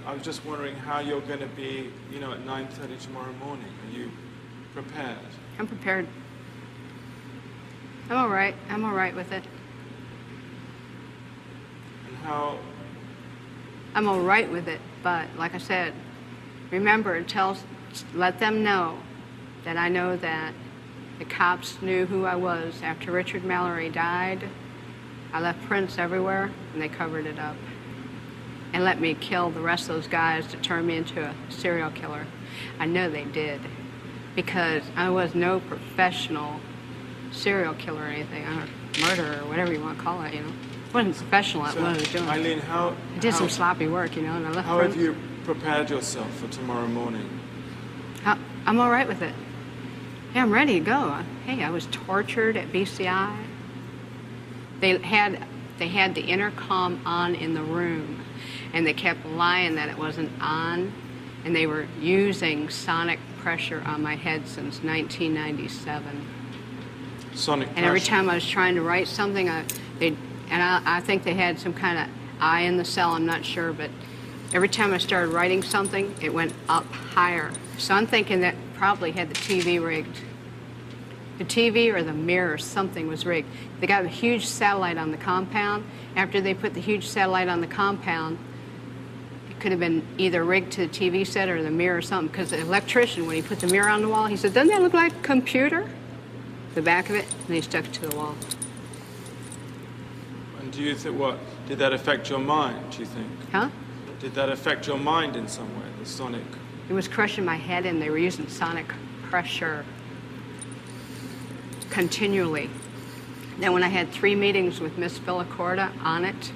I was just wondering how you're going to be, you know, at 9:30 tomorrow morning. Are you prepared? I'm prepared. I'm all right. I'm all right with it. And how? I'm all right with it, but like I said, remember, let them know that I know that the cops knew who I was. After Richard Mallory died, I left prints everywhere, and they covered it up. And let me kill the rest of those guys to turn me into a serial killer. I know they did, because I was no professional serial killer or anything, or murderer, or whatever you want to call it, you know. I wasn't professional at what I was doing. Eileen, I did some sloppy work, you know, and I left How prints. have you prepared yourself for tomorrow morning? I'm all right with it. Yeah, I'm ready to go. Hey, I was tortured at BCI. They had the intercom on in the room, and they kept lying that it wasn't on, and they were using sonic pressure on my head since 1997. Sonic pressure. And every time I was trying to write something, I think they had some kind of eye in the cell, I'm not sure, but every time I started writing something, it went up higher. So I'm thinking that probably had the TV rigged. The TV or the mirror, something was rigged. They got a huge satellite on the compound. After they put the huge satellite on the compound, it could have been either rigged to the TV set or the mirror or something, because the electrician, when he put the mirror on the wall, he said, "Doesn't that look like a computer?" The back of it, and he stuck it to the wall. And do you think, what, did that affect your mind, do you think? Huh? Did that affect your mind in some way, the sonic? It was crushing my head, and they were using sonic pressure continually. Then when I had 3 meetings with Miss Villacorta on it,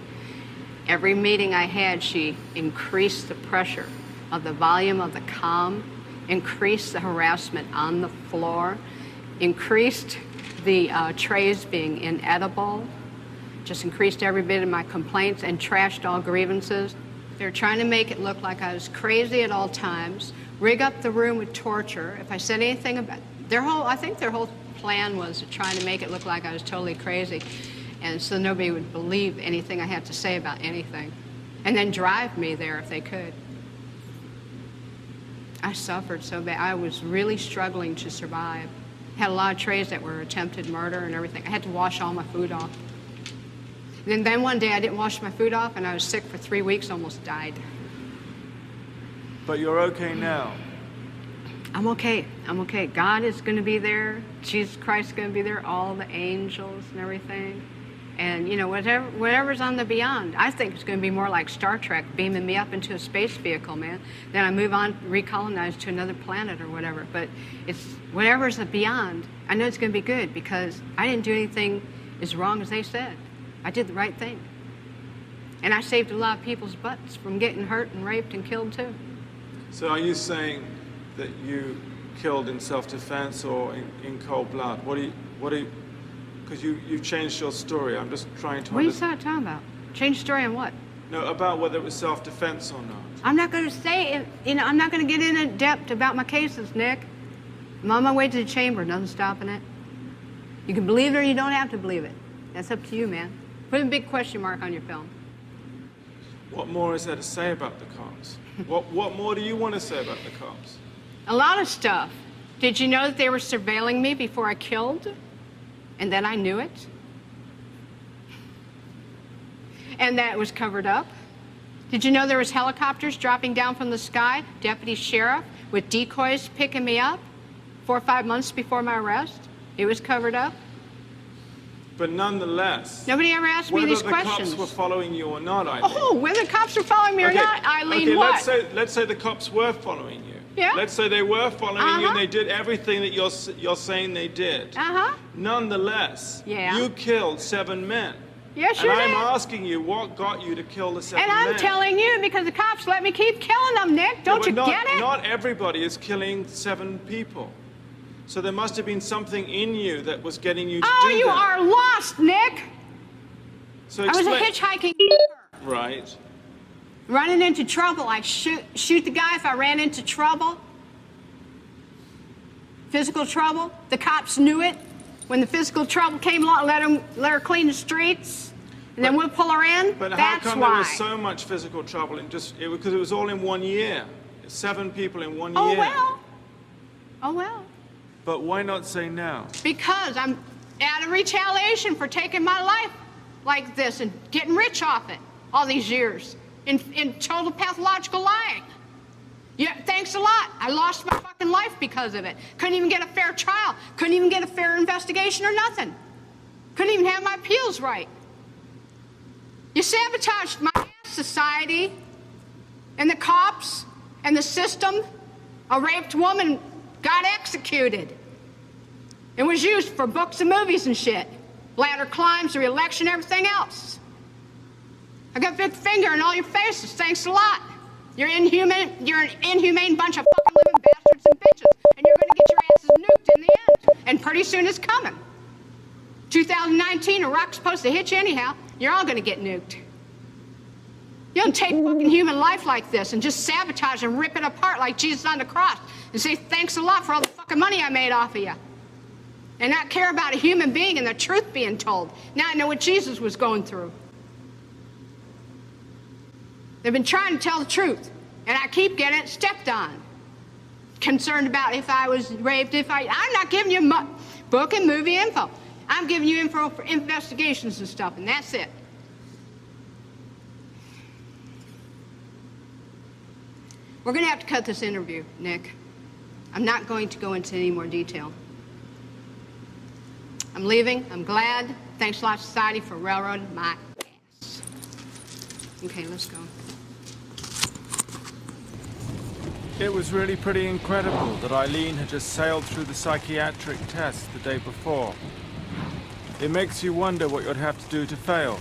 every meeting I had, she increased the pressure of the volume of the comm, increased the harassment on the floor, increased the trays being inedible, just increased every bit of my complaints and trashed all grievances. They're trying to make it look like I was crazy at all times, rig up the room with torture. If I said anything about I think their whole plan was trying to make it look like I was totally crazy, and so nobody would believe anything I had to say about anything, and then drive me there if they could. I suffered so bad. I was really struggling to survive. Had a lot of trays that were attempted murder and everything. I had to wash all my food off. And then one day I didn't wash my food off, and I was sick for 3 weeks, almost died. But you're okay now. I'm okay. I'm okay. God is going to be there. Jesus Christ is going to be there. All the angels and everything. And, you know, whatever's on the beyond. I think it's going to be more like Star Trek, beaming me up into a space vehicle, man. Then I move on, recolonize to another planet or whatever. But it's whatever's the beyond. I know it's going to be good, because I didn't do anything as wrong as they said. I did the right thing. And I saved a lot of people's butts from getting hurt and raped and killed, too. So are you saying that you killed in self-defense or in cold blood? What do you, because you've changed your story. I'm just trying to What are you talking about? Change story on what? No, about whether it was self-defense or not. I'm not going to say it, you know, I'm not going to get in depth about my cases, Nick. I'm on my way to the chamber, nothing stopping it. You can believe it or you don't have to believe it. That's up to you, man. Put a big question mark on your film. What more is there to say about the cops? What more do you want to say about the cops? A lot of stuff. Did you know that they were surveilling me before I killed? And then I knew it? And that it was covered up? Did you know there was helicopters dropping down from the sky, deputy sheriff, with decoys picking me up 4 or 5 months before my arrest? It was covered up? But nonetheless, nobody ever asked me these questions. Whether the cops were following you or not, Eileen. Oh, whether the cops were following me or not, Eileen, okay, what? let's say the cops were following you. Yeah. Let's say they were following you and they did everything that you're saying they did. Uh-huh. Nonetheless, you killed 7 men. Yes, you did. And I'm asking you, what got you to kill the 7 men? And I'm telling you, because the cops let me keep killing them, Nick. Don't you get it? Not everybody is killing 7 people. So there must have been something in you that was getting you to do that. Oh, you are lost, Nick. So I was a hitchhiking. Right. Running into trouble. I shoot the guy if I ran into trouble. Physical trouble. The cops knew it. When the physical trouble came along, let her clean the streets. And then we'll pull her in? But That's how come why. there was so much physical trouble in because it was all in 1 year? 7 people in 1 Oh, year. well. Oh, well. But why not say now? Because I'm out of retaliation for taking my life like this and getting rich off it all these years in total pathological lying. Yeah, thanks a lot. I lost my fucking life because of it. Couldn't even get a fair trial. Couldn't even get a fair investigation or nothing. Couldn't even have my appeals right. You sabotaged my ass, society and the cops and the system. A raped woman got executed and was used for books and movies and shit. Ladder climbs, the election, everything else. I got a big finger in all your faces. Thanks a lot. You're an inhumane bunch of fucking living bastards and bitches, and you're gonna get your asses nuked in the end. And pretty soon it's coming. 2019, a rock's supposed to hit you anyhow. You're all gonna get nuked. You don't take fucking human life like this and just sabotage and rip it apart like Jesus on the cross and say thanks a lot for all the fucking money I made off of you. And not care about a human being and the truth being told. Now I know what Jesus was going through. They've been trying to tell the truth, and I keep getting it stepped on. Concerned about if I was raped, I'm not giving you book and movie info. I'm giving you info for investigations and stuff, and that's it. We're gonna have to cut this interview, Nick. I'm not going to go into any more detail. I'm leaving. I'm glad. Thanks a lot, society, for railroading my ass. Okay, let's go. It was really pretty incredible that Eileen had just sailed through the psychiatric test the day before. It makes you wonder what you'd have to do to fail.